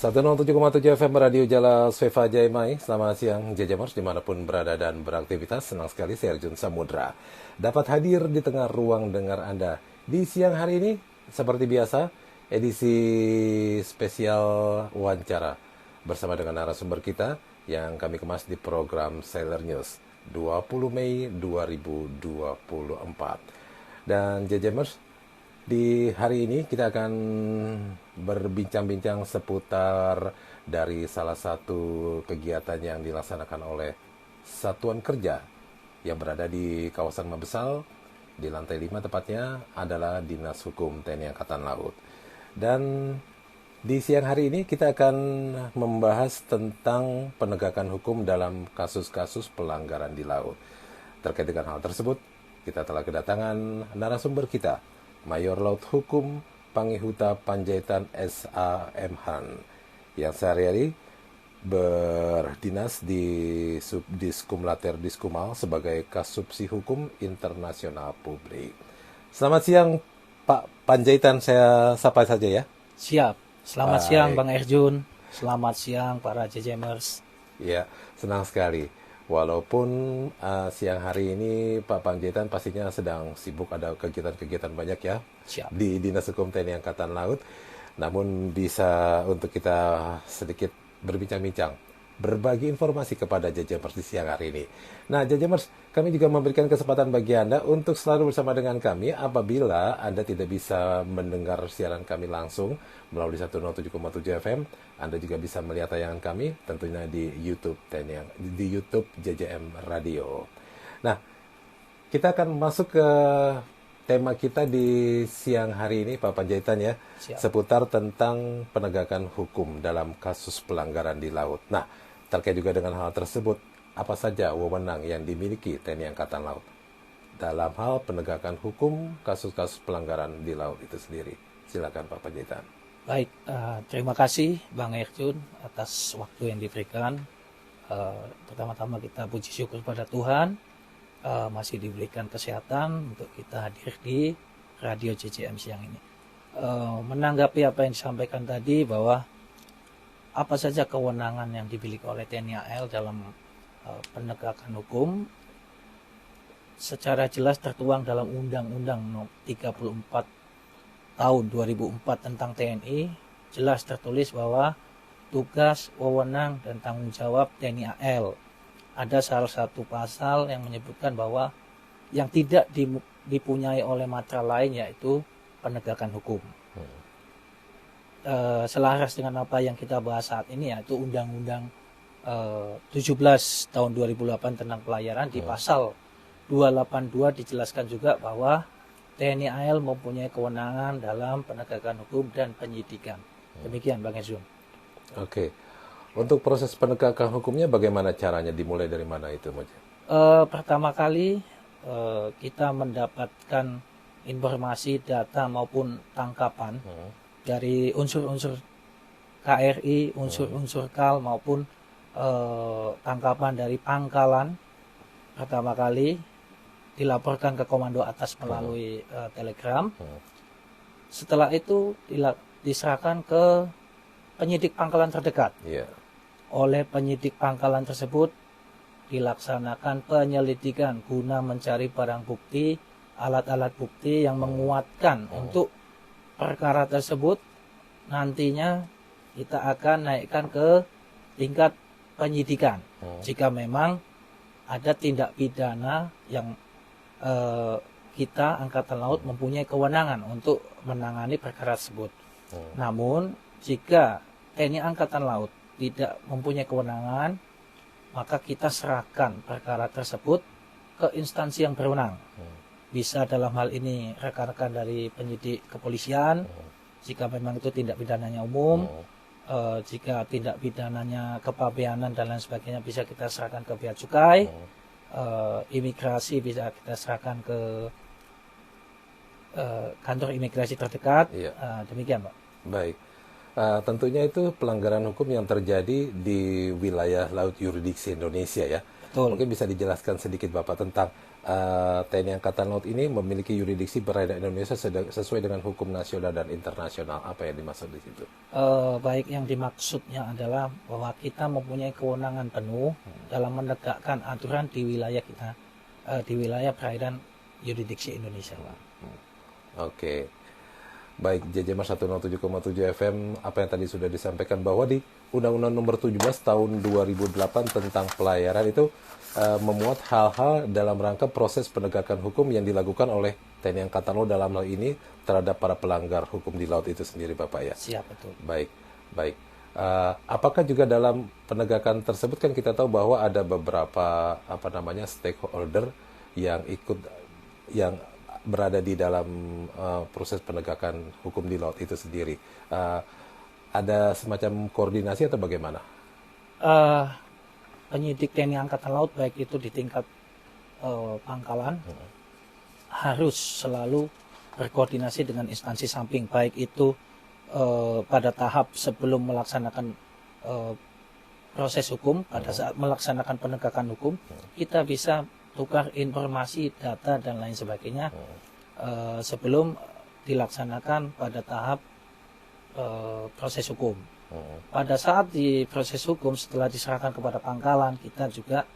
107,7 FM Radio Jala Sveva Jaimai. Selamat siang Jajamers dimanapun berada dan beraktivitas. Senang sekali saya Arjun Samudra dapat hadir di tengah ruang dengar Anda di siang hari ini. Seperti biasa, edisi spesial wawancara bersama dengan narasumber kita yang kami kemas di program Sailor News 20 Mei 2024. Dan Jajamers, di hari ini kita akan berbincang-bincang seputar dari salah satu kegiatan yang dilaksanakan oleh Satuan Kerja yang berada di kawasan Mabesal, di lantai 5 tepatnya, adalah Dinas Hukum TNI Angkatan Laut. Dan di siang hari ini kita akan membahas tentang penegakan hukum dalam kasus-kasus pelanggaran di laut. Terkait dengan hal tersebut, kita telah kedatangan narasumber kita, Mayor Laut Hukum Pangihuta Panjaitan S.A.M. Han, yang sehari-hari berdinas di Subdiskum Later Diskumal sebagai Kasubsi Hukum Internasional Publik. Selamat siang Pak Panjaitan, saya sapa saja ya. Siap. Selamat siang Bang Erjun. Selamat siang para JJMers. Ya, senang sekali. Walaupun siang hari ini Pak Panjaitan pastinya sedang sibuk, ada kegiatan-kegiatan banyak ya. Siap. Di Dinas Hukum TNI Angkatan Laut. Namun bisa untuk kita sedikit berbincang-bincang, berbagi informasi kepada Jajamers di siang hari ini. Nah Jajamers, kami juga memberikan kesempatan bagi Anda untuk selalu bersama dengan kami apabila Anda tidak bisa mendengar siaran kami langsung melalui 107,7 FM. Anda juga bisa melihat tayangan kami tentunya di YouTube di YouTube JJM Radio. Nah, kita akan masuk ke tema kita di siang hari ini Pak Panjaitan ya. Siap. Seputar tentang penegakan hukum dalam kasus pelanggaran di laut. Nah, terkait juga dengan hal tersebut, apa saja wewenang yang dimiliki TNI Angkatan Laut dalam hal penegakan hukum kasus-kasus pelanggaran di laut itu sendiri? Silakan Pak Panjaitan. Baik, terima kasih Bang Erjun atas waktu yang diberikan. Pertama-tama kita puji syukur pada Tuhan masih diberikan kesehatan untuk kita hadir di Radio JJM siang ini. Menanggapi apa yang disampaikan tadi bahwa apa saja kewenangan yang dimiliki oleh TNI AL dalam penegakan hukum secara jelas tertuang dalam Undang-Undang No. 34 tahun 2004 tentang TNI, jelas tertulis bahwa tugas, wewenang, dan tanggung jawab TNI AL. Ada salah satu pasal yang menyebutkan bahwa yang tidak dipunyai oleh matra lain yaitu penegakan hukum. Selaras dengan apa yang kita bahas saat ini yaitu Undang-Undang 17 tahun 2008 tentang pelayaran. Di pasal 282 dijelaskan juga bahwa TNI AL mempunyai kewenangan dalam penegakan hukum dan penyidikan. Demikian Bang Ezun. Oke. Untuk proses penegakan hukumnya bagaimana caranya? Dimulai dari mana itu, Mas? Pertama kali kita mendapatkan informasi, data maupun tangkapan dari unsur-unsur KRI, unsur-unsur KAL maupun tangkapan dari pangkalan. Pertama kali dilaporkan ke komando atas melalui telegram. Setelah itu diserahkan ke penyidik pangkalan terdekat. Oleh penyidik pangkalan tersebut dilaksanakan penyelidikan guna mencari barang bukti, alat-alat bukti yang menguatkan untuk perkara tersebut. Nantinya kita akan naikkan ke tingkat penyidikan. Jika memang ada tindak pidana yang kita Angkatan Laut mempunyai kewenangan untuk menangani perkara tersebut. Namun jika TNI Angkatan Laut tidak mempunyai kewenangan, maka kita serahkan perkara tersebut ke instansi yang berwenang. Bisa dalam hal ini rekan-rekan dari penyidik kepolisian, jika memang itu tindak pidananya umum. Jika tindak pidananya kepabeanan dan lain sebagainya, bisa kita serahkan ke bea cukai. Imigrasi bisa kita serahkan ke kantor imigrasi terdekat. Demikian Pak. Baik. Tentunya itu pelanggaran hukum yang terjadi di wilayah laut yurisdiksi Indonesia ya. Betul. Mungkin bisa dijelaskan sedikit Bapak tentang TNI Angkatan Laut ini memiliki yurisdiksi perairan Indonesia sesuai dengan hukum nasional dan internasional. Apa yang dimaksud di situ? Baik, yang dimaksudnya adalah bahwa kita mempunyai kewenangan penuh dalam menegakkan aturan di wilayah kita, di wilayah perairan yurisdiksi Indonesia, Pak. Oke. Baik, JJMA 107,7 FM, apa yang tadi sudah disampaikan bahwa di Undang-Undang Nomor 17 Tahun 2008 tentang pelayaran itu memuat hal-hal dalam rangka proses penegakan hukum yang dilakukan oleh TNI Angkatan Laut dalam hal ini terhadap para pelanggar hukum di laut itu sendiri, Bapak ya. Siap, betul. Baik, baik. Apakah juga dalam penegakan tersebut kan kita tahu bahwa ada beberapa stakeholder yang ikut yang berada di dalam proses penegakan hukum di laut itu sendiri. Ada semacam koordinasi atau bagaimana? Penyidik TNI Angkatan Laut baik itu di tingkat pangkalan harus selalu berkoordinasi dengan instansi samping, baik itu pada tahap sebelum melaksanakan proses hukum, pada saat melaksanakan penegakan hukum, kita bisa tukar informasi, data dan lain sebagainya sebelum dilaksanakan pada tahap proses hukum. Pada saat di proses hukum setelah diserahkan kepada pangkalan, kita juga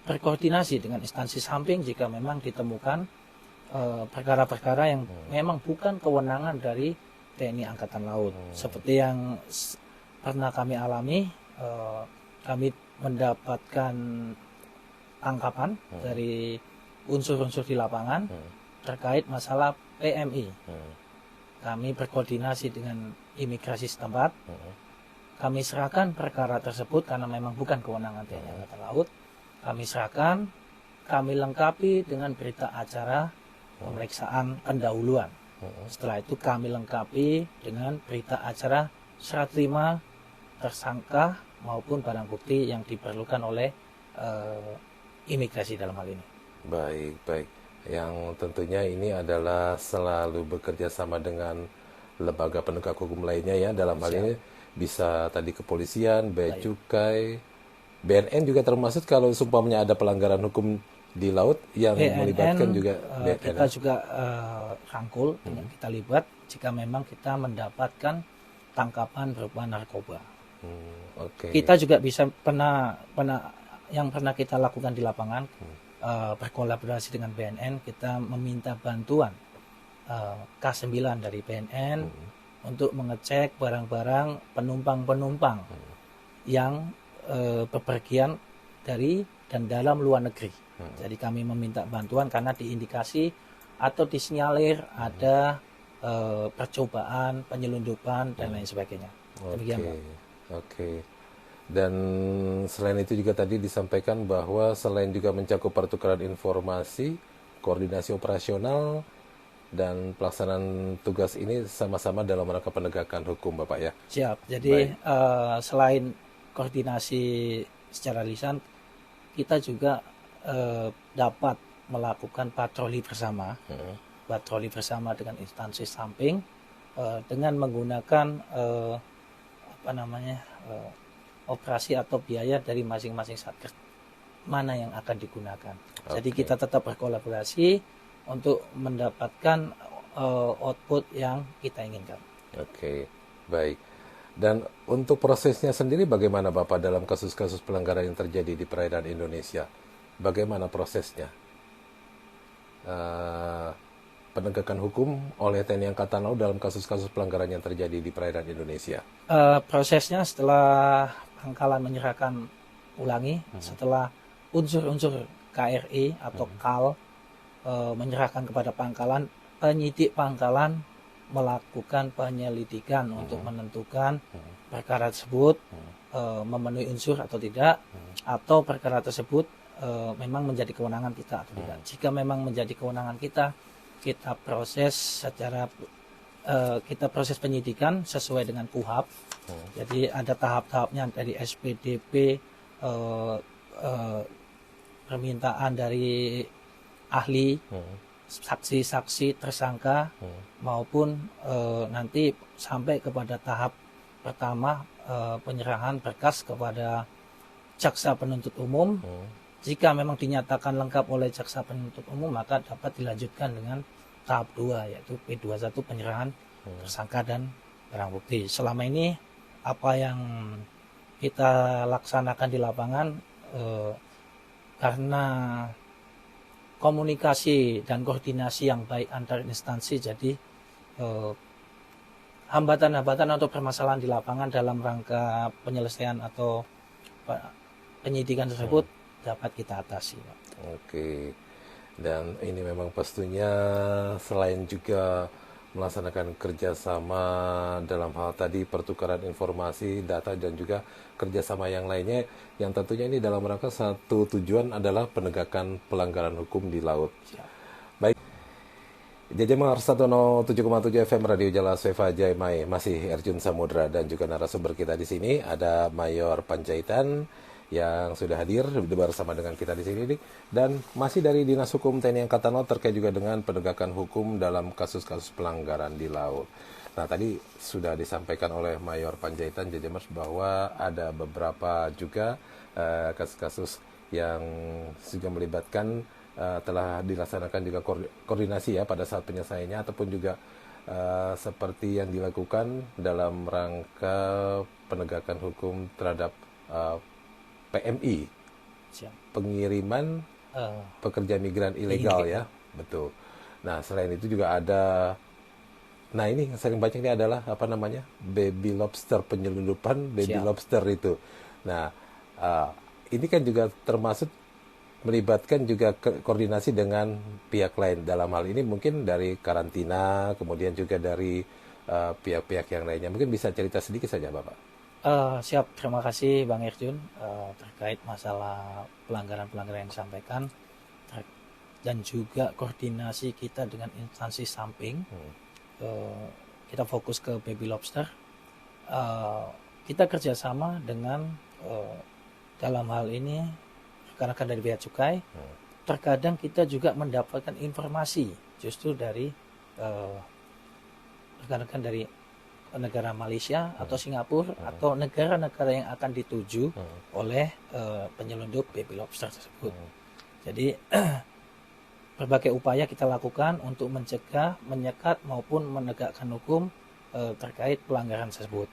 berkoordinasi dengan instansi samping jika memang ditemukan perkara-perkara yang memang bukan kewenangan dari TNI Angkatan Laut. Seperti yang pernah kami alami, kami mendapatkan tangkapan dari unsur-unsur di lapangan terkait masalah PMI. Kami berkoordinasi dengan imigrasi setempat. Kami serahkan perkara tersebut karena memang bukan kewenangan TNI Angkatan Laut. Kami serahkan, kami lengkapi dengan berita acara pemeriksaan pendahuluan. Setelah itu kami lengkapi dengan berita acara serah terima tersangka maupun barang bukti yang diperlukan oleh imigrasi dalam hal ini. Baik, baik. Yang tentunya ini adalah selalu bekerja sama dengan lembaga penegak hukum lainnya ya. Dalam hal ini bisa tadi kepolisian, bea cukai, BNN juga termasuk kalau sumpahnya ada pelanggaran hukum di laut yang BNN, melibatkan juga BNN. Kita juga rangkul, kita libat jika memang kita mendapatkan tangkapan berupa narkoba. Kita juga bisa pernah yang pernah kita lakukan di lapangan, berkolaborasi dengan BNN, kita meminta bantuan K9 dari BNN untuk mengecek barang-barang penumpang-penumpang yang bepergian dari dan dalam luar negeri. Jadi kami meminta bantuan karena diindikasi atau disinyalir ada percobaan, penyelundupan dan lain sebagainya. Demikian, Pak. Oke. Dan selain itu juga tadi disampaikan bahwa selain juga mencakup pertukaran informasi, koordinasi operasional dan pelaksanaan tugas ini sama-sama dalam rangka penegakan hukum, Bapak ya. Siap. Jadi selain koordinasi secara lisan, kita juga dapat melakukan patroli bersama, dengan instansi samping dengan menggunakan operasi atau biaya dari masing-masing satgas mana yang akan digunakan. Jadi kita tetap berkolaborasi untuk mendapatkan output yang kita inginkan. Oke, baik. Dan untuk prosesnya sendiri bagaimana Bapak dalam kasus-kasus pelanggaran yang terjadi di perairan Indonesia? Bagaimana prosesnya? Penegakan hukum oleh TNI Angkatan Laut dalam kasus-kasus pelanggaran yang terjadi di perairan Indonesia? Prosesnya setelah pangkalan menyerahkan ulangi, setelah unsur-unsur KRI atau KAL menyerahkan kepada pangkalan, penyidik pangkalan melakukan penyelidikan untuk menentukan perkara tersebut memenuhi unsur atau tidak, atau perkara tersebut memang menjadi kewenangan kita atau tidak. Jika memang menjadi kewenangan kita, kita proses proses penyidikan sesuai dengan KUHAP. Jadi ada tahap-tahapnya dari SPDP, permintaan dari ahli, saksi-saksi, tersangka, maupun nanti sampai kepada tahap pertama penyerahan berkas kepada jaksa penuntut umum Jika memang dinyatakan lengkap oleh jaksa penuntut umum, maka dapat dilanjutkan dengan tahap 2, yaitu P21 penyerahan tersangka dan barang bukti. Selama ini apa yang kita laksanakan di lapangan, karena komunikasi dan koordinasi yang baik antar instansi, jadi hambatan-hambatan atau permasalahan di lapangan dalam rangka penyelesaian atau penyidikan tersebut dapat kita atasi. Oke, dan ini memang pastinya selain juga melaksanakan kerjasama dalam hal tadi pertukaran informasi, data, dan juga kerjasama yang lainnya, yang tentunya ini dalam rangka satu tujuan adalah penegakan pelanggaran hukum di laut. Baik, JJ 107,7 FM Radio Jala Seva Jaimai, masih Erjun Samudra, dan juga narasumber kita di sini ada Mayor Panjaitan yang sudah hadir bersama dengan kita di sini, dan masih dari Dinas Hukum TNI Angkatan Laut terkait juga dengan penegakan hukum dalam kasus-kasus pelanggaran di laut. Nah, tadi sudah disampaikan oleh Mayor Panjaitan JJ bahwa ada beberapa juga kasus-kasus yang juga melibatkan telah dilaksanakan juga koordinasi ya pada saat penyelesaiannya, ataupun juga seperti yang dilakukan dalam rangka penegakan hukum terhadap PMI, pengiriman pekerja migran ilegal ya, betul. Nah, selain itu juga ada, nah ini yang sering baca ini adalah apa namanya, baby lobster, penyelundupan baby lobster itu. Nah, ini kan juga termasuk melibatkan juga koordinasi dengan pihak lain, dalam hal ini mungkin dari karantina, kemudian juga dari pihak-pihak yang lainnya. Mungkin bisa cerita sedikit saja Bapak. Siap, terima kasih Bang Erjun terkait masalah pelanggaran-pelanggaran yang disampaikan dan juga koordinasi kita dengan instansi samping. Kita fokus ke baby lobster. Kita kerjasama dengan dalam hal ini rekan-rekan dari bea cukai. Terkadang kita juga mendapatkan informasi justru dari rekan-rekan dari negara Malaysia atau Singapura atau negara-negara yang akan dituju oleh penyelundup baby lobster tersebut. Jadi berbagai upaya kita lakukan untuk mencegah, menyekat maupun menegakkan hukum terkait pelanggaran tersebut.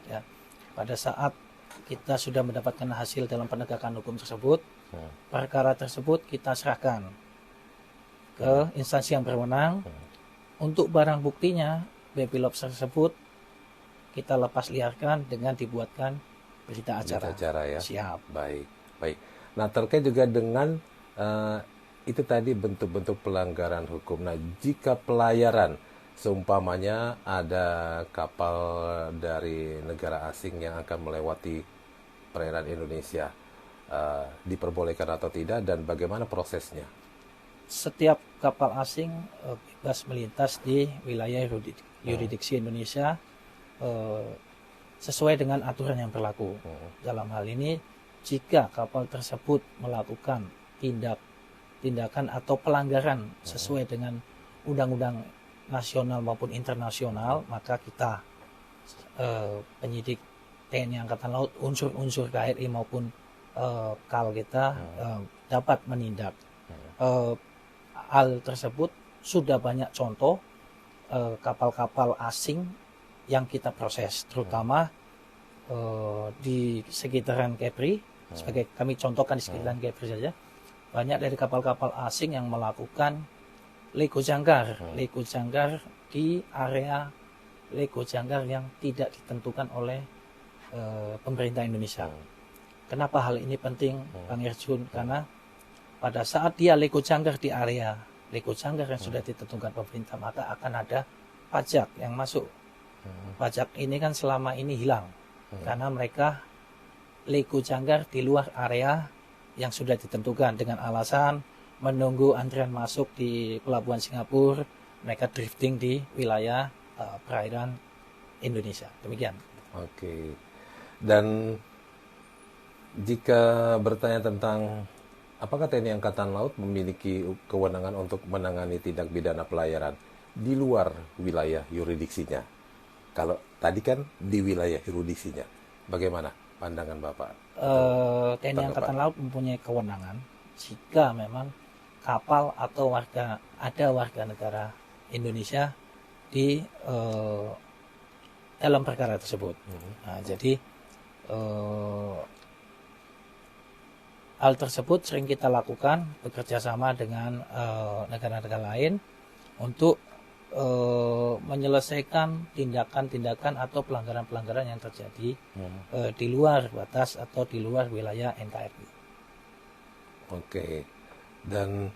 Ya, pada saat kita sudah mendapatkan hasil dalam penegakan hukum tersebut, perkara tersebut kita serahkan ke instansi yang berwenang. Untuk barang buktinya baby lobster tersebut kita lepas liarkan dengan dibuatkan berita acara. Ya. Siap. Baik. Nah, terkait juga dengan itu tadi bentuk-bentuk pelanggaran hukum. Nah, jika pelayaran, seumpamanya ada kapal dari negara asing yang akan melewati perairan Indonesia, diperbolehkan atau tidak, dan bagaimana prosesnya? Setiap kapal asing bebas melintas di wilayah yurisdiksi Indonesia sesuai dengan aturan yang berlaku. Dalam hal ini, jika kapal tersebut melakukan tindakan atau pelanggaran sesuai dengan undang-undang nasional maupun internasional, maka kita penyidik TNI Angkatan Laut, unsur-unsur KRI maupun KAL kita dapat menindak. Hal tersebut sudah banyak contoh kapal-kapal asing yang kita proses, terutama di sekitaran Kepri. Sebagai kami contohkan di sekitaran Kepri saja, banyak dari kapal-kapal asing yang melakukan lego jangkar di area lego jangkar yang tidak ditentukan oleh pemerintah Indonesia. Kenapa hal ini penting, Bang Erjun? Karena pada saat dia lego jangkar di area lego jangkar yang sudah ditentukan pemerintah, maka akan ada pajak yang masuk. Pajak ini kan selama ini hilang karena mereka lego jangkar di luar area yang sudah ditentukan dengan alasan menunggu antrian masuk di pelabuhan Singapura, mereka drifting di wilayah perairan Indonesia. Demikian. Oke. Dan jika bertanya tentang apakah TNI Angkatan Laut memiliki kewenangan untuk menangani tindak pidana pelayaran di luar wilayah yurisdiksinya? Kalau tadi kan di wilayah yurisdiksinya, bagaimana pandangan Bapak? TNI Angkatan Laut mempunyai kewenangan jika memang kapal atau ada warga negara Indonesia di dalam perkara tersebut. Nah, jadi hal tersebut sering kita lakukan bekerja sama dengan negara-negara lain untuk menyelesaikan tindakan-tindakan atau pelanggaran-pelanggaran yang terjadi di luar batas atau di luar wilayah NKRI. Oke. Dan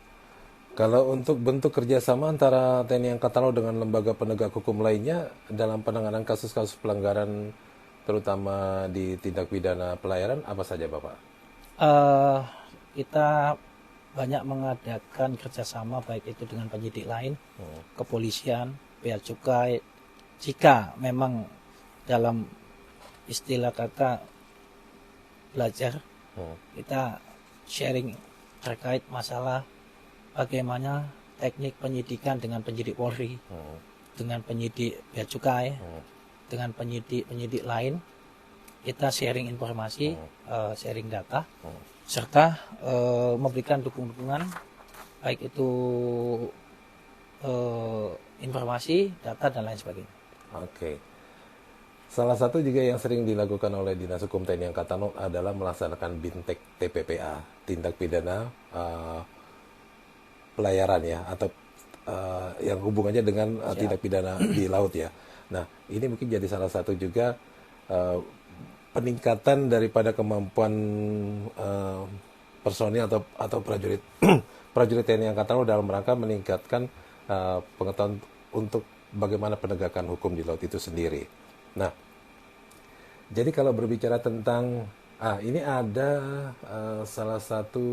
kalau untuk bentuk kerjasama antara TNI Angkatan Laut dengan lembaga penegak hukum lainnya dalam penanganan kasus-kasus pelanggaran terutama di tindak pidana pelayaran apa saja Bapak? Kita banyak mengadakan kerjasama baik itu dengan penyidik lain, kepolisian, bea cukai. Jika memang dalam istilah kata belajar, kita sharing terkait masalah bagaimana teknik penyidikan dengan penyidik Polri, dengan penyidik bea cukai, dengan penyidik lain. Kita sharing informasi, sharing data, serta memberikan dukungan baik itu informasi, data dan lain sebagainya. Oke. Salah satu juga yang sering dilakukan oleh Dinas Hukum TNI Angkatan Laut adalah melaksanakan BINTEK TPPA, tindak pidana pelayaran ya, atau yang hubungannya dengan tindak pidana di laut ya. Nah, ini mungkin jadi salah satu juga peningkatan daripada kemampuan personil atau prajurit prajurit TNI Angkatan Laut dalam rangka meningkatkan pengetahuan untuk bagaimana penegakan hukum di laut itu sendiri. Nah, jadi kalau berbicara tentang ini ada salah satu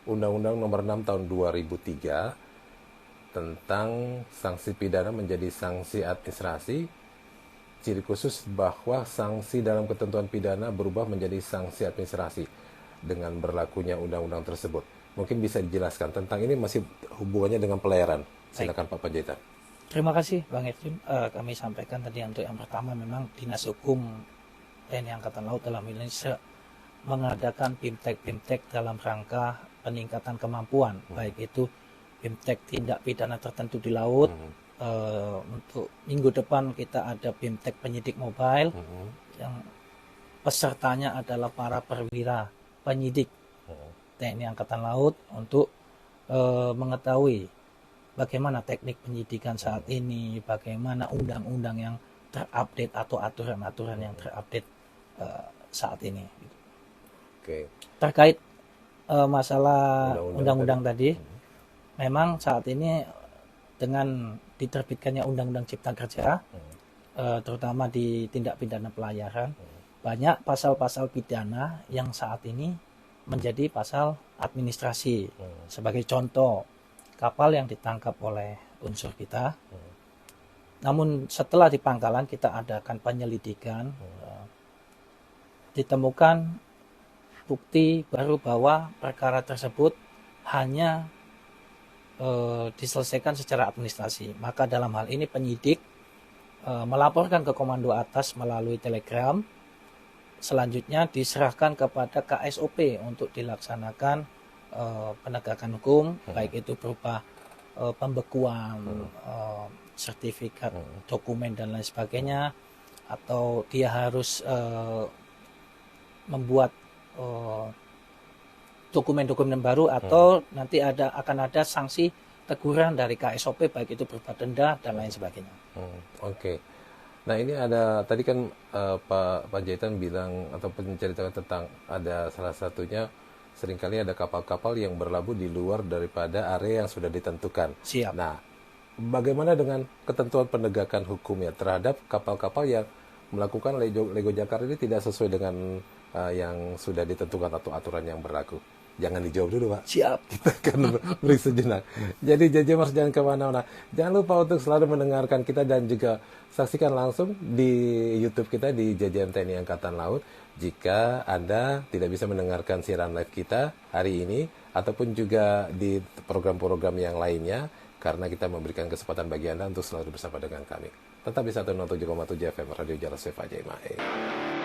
Undang-Undang Nomor 6 Tahun 2003 tentang sanksi pidana menjadi sanksi administrasi. Ciri khusus bahwa sanksi dalam ketentuan pidana berubah menjadi sanksi administrasi dengan berlakunya undang-undang tersebut. Mungkin bisa dijelaskan tentang ini, masih hubungannya dengan pelayaran. Silakan Pak Panjaitan. Terima kasih Bang Edwin. Kami sampaikan tadi untuk yang pertama memang Dinas Hukum TNI Angkatan Laut dalam Indonesia mengadakan BIMTEK dalam rangka peningkatan kemampuan, baik itu BIMTEK tindak pidana tertentu di laut. Untuk minggu depan kita ada BIMTEK penyidik mobile yang pesertanya adalah para perwira penyidik TNI Angkatan Laut untuk mengetahui bagaimana teknik penyidikan saat ini, bagaimana undang-undang yang terupdate atau aturan-aturan yang terupdate saat ini. Oke. Terkait masalah undang-undang tadi, memang saat ini dengan diterbitkannya Undang-Undang Cipta Kerja, terutama di tindak pidana pelayaran, banyak pasal-pasal pidana yang saat ini menjadi pasal administrasi. Sebagai contoh, kapal yang ditangkap oleh unsur kita, namun setelah di pangkalan kita adakan penyelidikan, ditemukan bukti baru bahwa perkara tersebut hanya diselesaikan secara administrasi. Maka dalam hal ini penyidik melaporkan ke komando atas melalui telegram, selanjutnya diserahkan kepada KSOP untuk dilaksanakan penegakan hukum, baik itu berupa pembekuan sertifikat, dokumen dan lain sebagainya, atau dia harus membuat dokumen-dokumen baru, atau nanti akan ada sanksi teguran dari KSOP baik itu berupa denda dan lain sebagainya. Oke. Nah, ini ada tadi kan Pak Panjaitan bilang atau menceritakan tentang ada salah satunya seringkali ada kapal-kapal yang berlabuh di luar daripada area yang sudah ditentukan. Siap. Nah, bagaimana dengan ketentuan penegakan hukumnya terhadap kapal-kapal yang melakukan Lego Jakarta ini tidak sesuai dengan yang sudah ditentukan atau aturan yang berlaku? Jangan dijawab dulu, Pak. Siap. Kita akan beri sejenak. Jadi Jajamers jangan kemana-mana. Jangan lupa untuk selalu mendengarkan kita dan juga saksikan langsung di YouTube kita di JJM TNI Angkatan Laut. Jika Anda tidak bisa mendengarkan siaran live kita hari ini, ataupun juga di program-program yang lainnya, karena kita memberikan kesempatan bagi Anda untuk selalu bersama dengan kami. Tetap di 107,7 FM Radio Jalas Seva Jemaah.